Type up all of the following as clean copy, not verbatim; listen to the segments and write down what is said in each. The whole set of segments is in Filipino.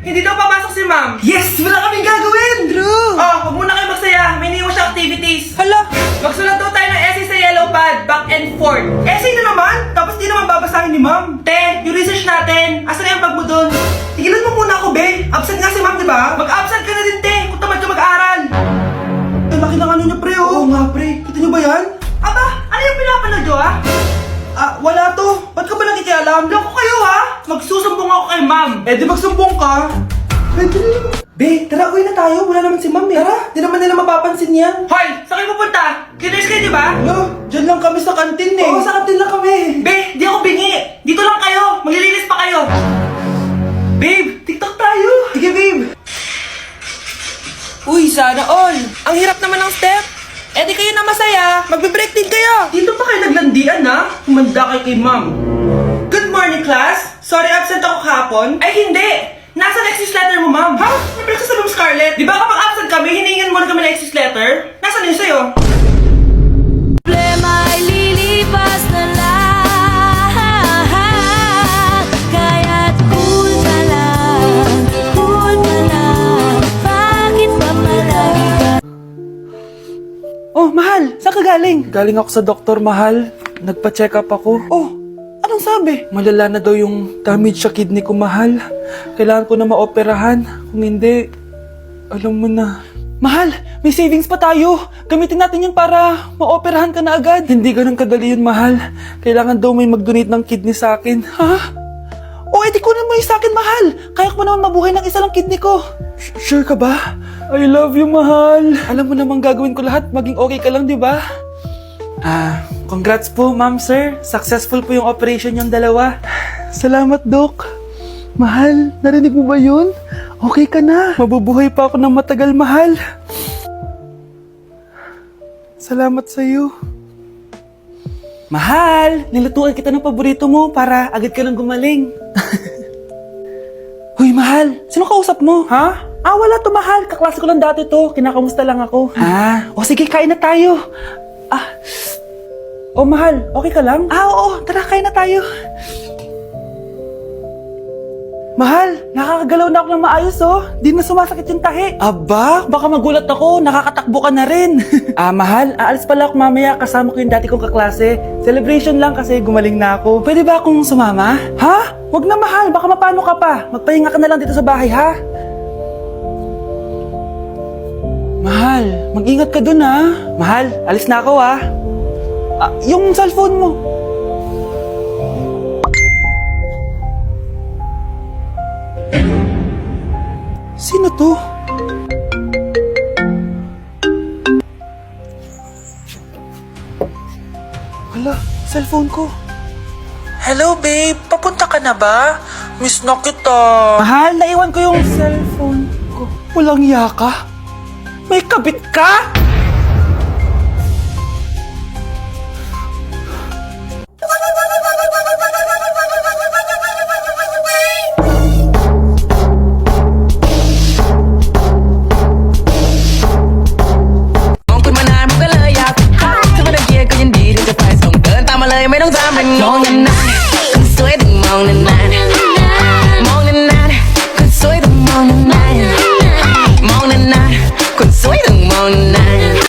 Hindi daw papasok si ma'am. Yes! Wala kaming gagawin! True! Oh, huwag muna kayo magsaya. May iniwan siya activities. Hala! Magsulat daw tayo ng essay sa yellow pad, back and forth. Essay na naman! Tapos di naman babasahin ni ma'am. Te, yung research natin, asan na yung bag mo dun? Tigilan mo muna ako, be. Absent nga si ma'am, di ba? Mag-absent ka na din, te, kung tamad ka mag-aral. Eh, laki ng ano niya, pre, oh. Oo nga, pre. Kita niyo ba yan? Aba, ano yung pinapanood nyo, ha? Wala to. Ba't ka ba nakikialam? Loko kayo, ha? Magsusumbong ako kay ma'am. Eh, di magsumbong ka. Be, tara, uwi na tayo. Wala naman si ma'am, eh. Tara, di naman nila mapapansin yan. Hoy, saan kayo pupunta? Cleaners kayo, di ba? Ano? Diyan lang kami sa kantin, eh. Oo, sa kantin lang kami. Be, di ako bingi. Dito lang kayo. Maglilinis pa kayo. Babe, TikTok tayo. Sige, babe. Uy, sana all. Ang hirap naman ng step. Eh di kayo na masaya. Magbe-break din kayo. Dito pa kayo naglandian, ha? Humanda kayo kay ma'am. Good morning, class. Sorry, absent ako kahapon. Ay, hindi. Nasa excuse letter mo, ma'am. Ha? May breakfast sa room, Scarlett. Di ba kapag absent kami, hiningan mo na kami ng excuse letter? Nasaan yun sa'yo? Problema ay lilipas na lang. Kaya't cool ka lang. Bakit ba palagi ka? Oh, mahal. Saan ka galing? Galing ako sa doktor, mahal. Nagpa-check up ako. Oh, anong sabi? Malala na daw yung damage sa kidney ko, mahal. Kailangan ko na maoperahan. Kung hindi, alam mo na. Mahal, may savings pa tayo. Gamitin natin yan para maoperahan ka na agad. Hindi ganun kadali yun, mahal. Kailangan daw may mag-donate ng kidney sa akin. Ha? O, edi kunin mo yung sa akin, mahal. Kaya ko pa naman mabuhay ng isa lang kidney ko. Sure ka ba? I love you, mahal. Alam mo namang gagawin ko lahat. Maging okay ka lang, di ba? Congrats po, ma'am, sir. Successful po yung operation yung dalawa. Salamat, Doc. Mahal, narinig mo ba yun? Okay ka na. Mabubuhay pa ako ng matagal, mahal. Salamat sa'yo. Mahal, nilutuan kita ng paborito mo para agad ka nang gumaling. Hoy, mahal, sino kausap mo? Ha? Wala to, mahal. Kaklase ko lang dati to. Kinakamusta lang ako. O sige, kain na tayo. Mahal, okay ka lang? Oo, tara, kain na tayo. Mahal, nakakagalaw na ako ng maayos, oh. Di na sumasakit yung tahi. Aba, baka magulat ako. Nakakatakbo ka na rin. Mahal, aalis pala ako mamaya. Kasama ko yung dati kong kaklase. Celebration lang kasi gumaling na ako. Pwede ba akong sumama? Ha? Wag na, mahal. Baka mapano ka pa. Magpahinga ka na lang dito sa bahay, ha? Mahal, mag-ingat ka dun, ha? Mahal, alis na ako, ha? Yung cellphone mo. Sino to? Hala, cellphone ko. Hello, babe. Papunta ka na ba? Miss na kita. Mahal, naiwan ko yung cellphone ko. Walang yaka. May kabit ka?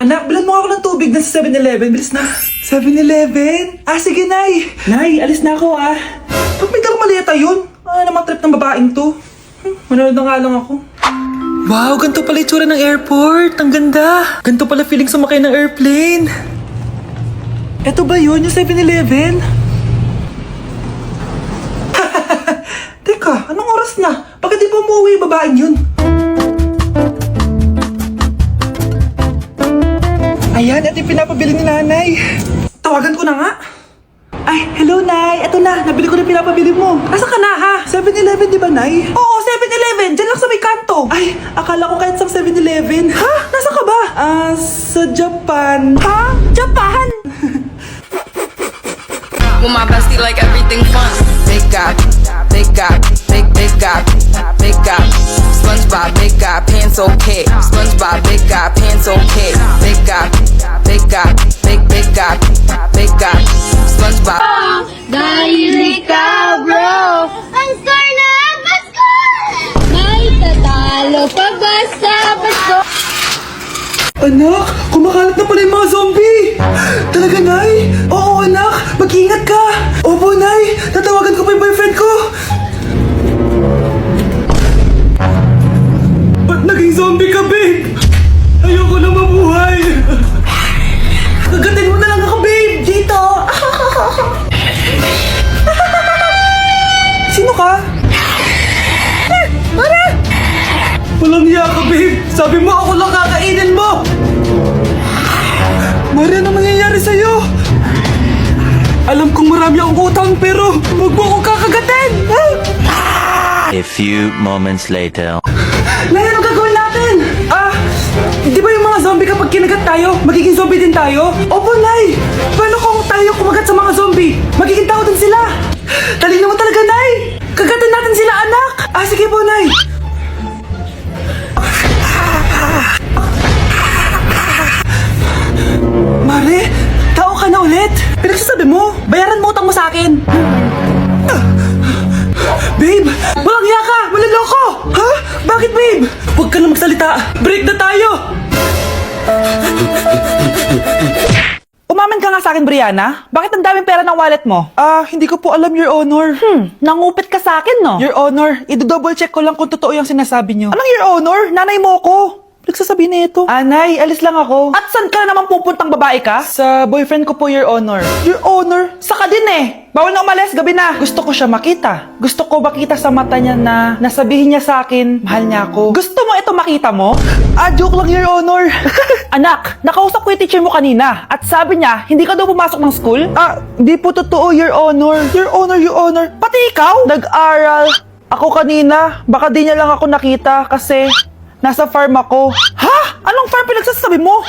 Anak, bilan mo ako ng tubig na sa 7-Eleven. Bilis na. 7-Eleven? Sige, Nay. Nay, alis na ako, Pag may dalang maleta yun. Namang trip ng babaeng to. Manonood na nga lang ako. Wow, ganito pala itsura ng airport. Ang ganda. Ganito pala feeling sumakay ng airplane. Eto ba yun, yung 7-Eleven? Teka, anong oras na? Bakit di pa umuwi yung babaeng yun? Ayan, ito yung pinapabili ni nanay. Tawagan ko na nga. Ay, hello, Nay. Eto na, nabili ko na pinapabili mo. Asa ka na, ha? 7-Eleven, di ba, Nay? Oo, 7-Eleven. Diyan lang sa may kanto. Ay, akala ko kahit sa 7-Eleven. Ha? Nasa ka ba? Sa Japan. Ha? Japan? With my bestie like everything fun. Big guy, big guy, big guy, big guy. SpongeBob, big guy, pants okay. SpongeBob, big guy, pants okay. Big guy, big guy, big guy, big guy. SpongeBob. Dahil ikaw, bro, ang Scarlett, mas Anak, kumakalat na pala yung mga zombie! Talaga, Nay? Oo, anak, mag-ingat ka! Opo, Nay, tatawagan ko pa yung boyfriend ko! Ba't naging zombie ka, babe? Ayoko na mabuhay! Kagatin mo na lang ako, babe! Dito! Sino ka? Mara! Walang hiya ka, babe! Sabi mo ako lang kakainin mo! Mara, ano mangyayari sa'yo? Alam kong marami akong utang pero huwag mo akong kakagatin! A few moments later. Nay, ano gagawin natin? Di ba yung mga zombie kapag kinagat tayo, magiging zombie din tayo? Opo, Nay! Paano kung tayo kumagat sa mga zombie? Magiging tao din sila! Talino mo talaga, Nay! Kagatin natin sila, anak! Sige po, Nay! Mare, tao ka na ulit? Pinagsasabi mo, bayaran mo utang mo sa akin! Babe! Walang hiya ka! Maloloko! Ha? Bakit, babe? Huwag ka na magsalita! Break na tayo! Umamin ka nga sa akin, Brianna. Bakit ang daming pera ng wallet mo? Hindi ko po alam, Your Honor. Nangupit ka sa akin, no? Your Honor, i-double check ko lang kung totoo yung sinasabi niyo. Anong Your Honor? Nanay mo ko! Nagsasabi na ito. Nay, alis lang ako. At saan ka na naman pupuntang babae ka? Sa boyfriend ko po, Your Honor. Your Honor? Saka din eh. Bawal na umalis, gabi na. Gusto ko siya makita. Gusto ko makita sa mata niya na nasabihin niya sa akin, mahal niya ako. Gusto mo ito makita mo? Joke lang, Your Honor. Anak, nakausap ko yung teacher mo kanina. At sabi niya, hindi ka daw pumasok ng school? Di po totoo, Your Honor. Your Honor, Your Honor. Pati ikaw? Nag-aral. Ako kanina, baka di niya lang ako nakita kasi nasa farm ako. Ha? Anong farm pinagsasabi mo?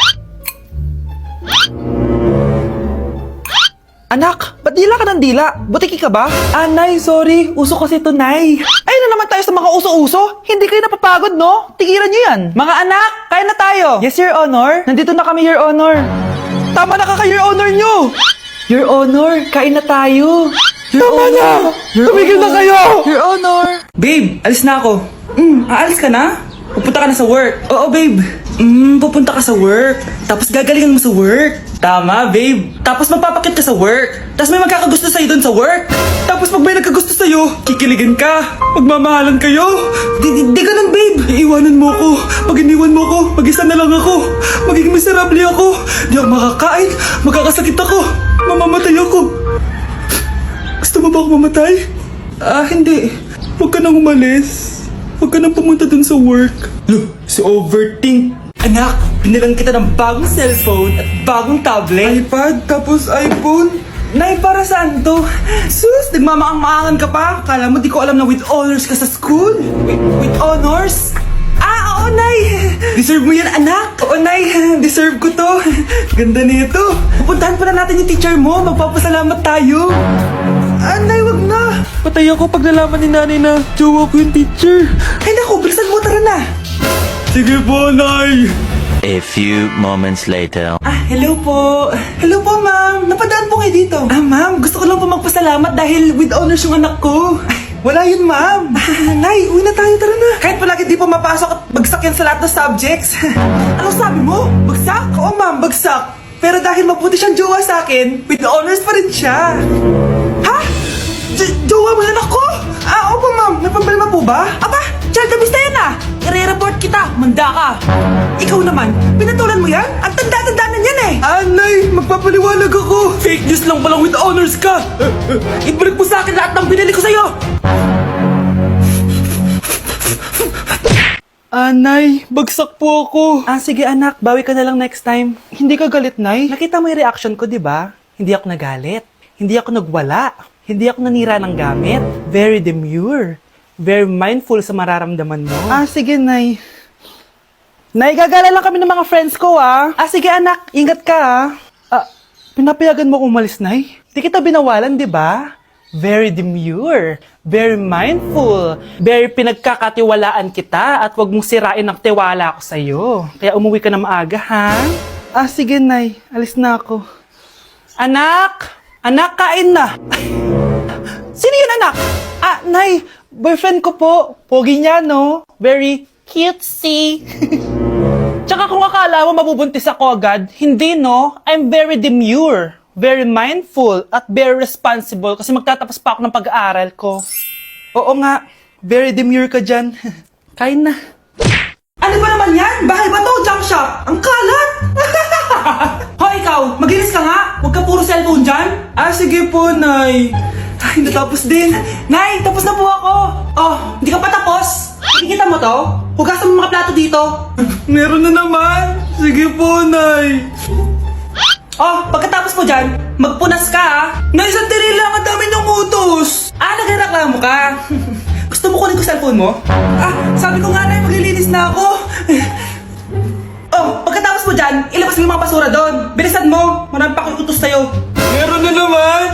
Anak, ba't dila ka ng dila? Butiki ka ba? Nay, sorry. Uso kasi ito, Nay. Ayun na naman tayo sa mga uso-uso. Hindi kayo napapagod, no? Tigilan niyo yan. Mga anak, kain na tayo. Yes, Your Honor. Nandito na kami, Your Honor. Tama na ka, Your Honor nyo. Your Honor, kain na tayo. Tama na! Tumigil na kayo! Your Honor. Babe, alis na ako. Aalis ka na? Pupunta ka na sa work. Oo, babe. Pupunta ka sa work. Tapos gagalingan mo sa work. Tama, babe. Tapos magpapakit ka sa work. Tapos may magkakagusto sa'yo dun sa work. Tapos pag may nagkagusto sa'yo, kikiligan ka. Magmamahalan kayo. Di ganun, babe. Iiwanan mo ko. Pag iniwan mo ko, mag-isa na lang ako. Magiging miserable ako. Di ako makakain. Magkakasakit ako. Mamamatay ako. Gusto mo ba ako mamatay? Hindi. Huwag ka nang umalis. Huwag ka nang pumunta dun sa work. Look, si Overthink. Anak, binilang kita ng bagong cellphone at bagong tablet. iPad, tapos iPhone. Nay, para saan to? Sus, nagmamaang-maangan ka pa? Kala mo di ko alam na with honors ka sa school? With honors? Oo, Nay. Deserve mo yan, anak. Oo, Nay. Deserve ko to. Ganda nito. Pupuntahan pa na natin yung teacher mo. Magpapasalamat tayo. Nay, wag na. Patay ako pag nalaman ni nanay na jowa ko yung teacher. Ay, naku, bilisan mo, tara na. Sige po, Nay. A few moments later. Hello po. Hello po, ma'am. Napadaan po kayo dito. Ma'am, gusto ko lang po magpasalamat dahil with honors yung anak ko. Wala yun, ma'am. Nay, uwi na tayo, tara na. Kahit palagi di po mapasok at bagsak yan sa lahat ng subjects. Ano sabi mo? Bagsak? Oo, ma'am, bagsak. Pero dahil mabuti siyang jowa sa akin, with honors pa rin siya. Ha? Jowa mo yan ako? Opo, ma'am. May problema po ba? Aba, child abuse na yan I-report kita. Manda ka. Ikaw naman, pinatulan mo yan? Ang tanda-tanda na yan Nay, magpapaliwanag ako. Fake news lang palang with honors ka. Ibalik mo sa akin lahat ng binili ko sa'yo. Nay, bagsak po ako. Sige anak, bawi ka na lang next time. Hindi ka galit, Nay? Nakita mo yung reaction ko, di ba? Hindi ako nagalit. Hindi ako nagwala. Hindi ako nanira ng gamit. Very demure. Very mindful sa mararamdaman mo. Sige, Nay. Nay, gagala lang kami ng mga friends ko, sige, anak. Ingat ka, pinapayagan mo kong umalis, Nay? Di kita binawalan, di ba? Very demure. Very mindful. Very pinagkakatiwalaan kita at wag mong sirain ang tiwala ko sa'yo. Kaya umuwi ka na maaga, ha? Sige, Nay. Alis na ako. Anak! Anak, kain na! Sino yun, anak? Nay, boyfriend ko po. Pogi niya, no? Very cutesy. Tsaka kung akala mo mabubuntis ako agad, hindi no. I'm very demure, very mindful, at very responsible kasi magtatapos pa ako ng pag-aaral ko. Oo nga, very demure ka dyan. Kain na. Ano ba naman yan? Bahay ba to? Junk shop? Ang kalat! Hoy, ikaw! Maglinis ka nga! Huwag ka puro cellphone dyan! Ah, sige po, Nay. Ay, natapos din. Nay, tapos na po ako! Oh, hindi ka pa tapos? Nakikita mo to? Hugasan mo mga plato dito! Meron na naman. Sige po, Nay. Oh, pagkatapos mo dyan, magpunas ka ah! Nay, sandali lang. Ang dami niyong utos. Ah, nagreklamo ka? Gusto mo kunin ko cellphone mo? Ah, sabi ko nga, Nay, maglilinis na ako. Oh, pagkatapos mo dyan, ilabas mo yung mga basura doon. Bilisan mo, marami pa akong utos sa'yo. Meron na naman.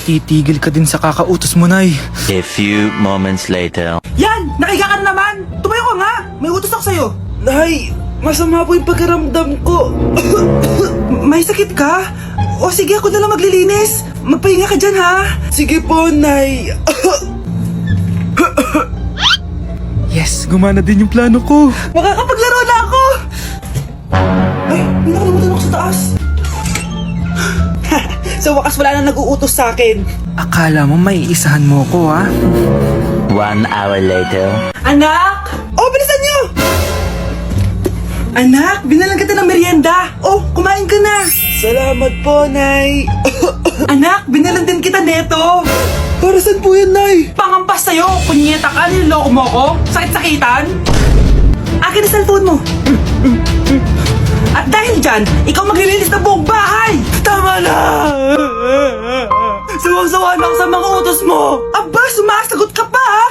Titigil ka din sa kakautos mo, Nay. A few moments later. Yan! Nakiga ka na naman! Tumayo ka nga! May utos ako sa'yo! Nay, masama po yung pakiramdam ko. May sakit ka? O sige, ako na lang maglilinis. Magpahinga ka dyan ha. Sige po, Nay. Yes, gumana din yung plano ko. Makakapaglaro na ako! Ay, may nakalimutan ako sa taas. Sa wakas wala na nag-uutos sa akin. Akala mo may isahan mo ko, ha? 1 hour later. Anak! Oh, bilisan niyo! Anak, binalan kita ng merienda. Oh, kumain ka na. Salamat po, Nay. Anak, binalan din kita neto. Para saan po yan, Nay? Pangampas sa'yo, punyeta ka, niloloko mo ko. Sakit-sakitan. Akin ang cellphone mo. At dahil dyan, ikaw maglilinis ng buong bahay. Tama na! Sawang-sawa na ako sa mga utos mo. Aba, sumasagot ka pa ha?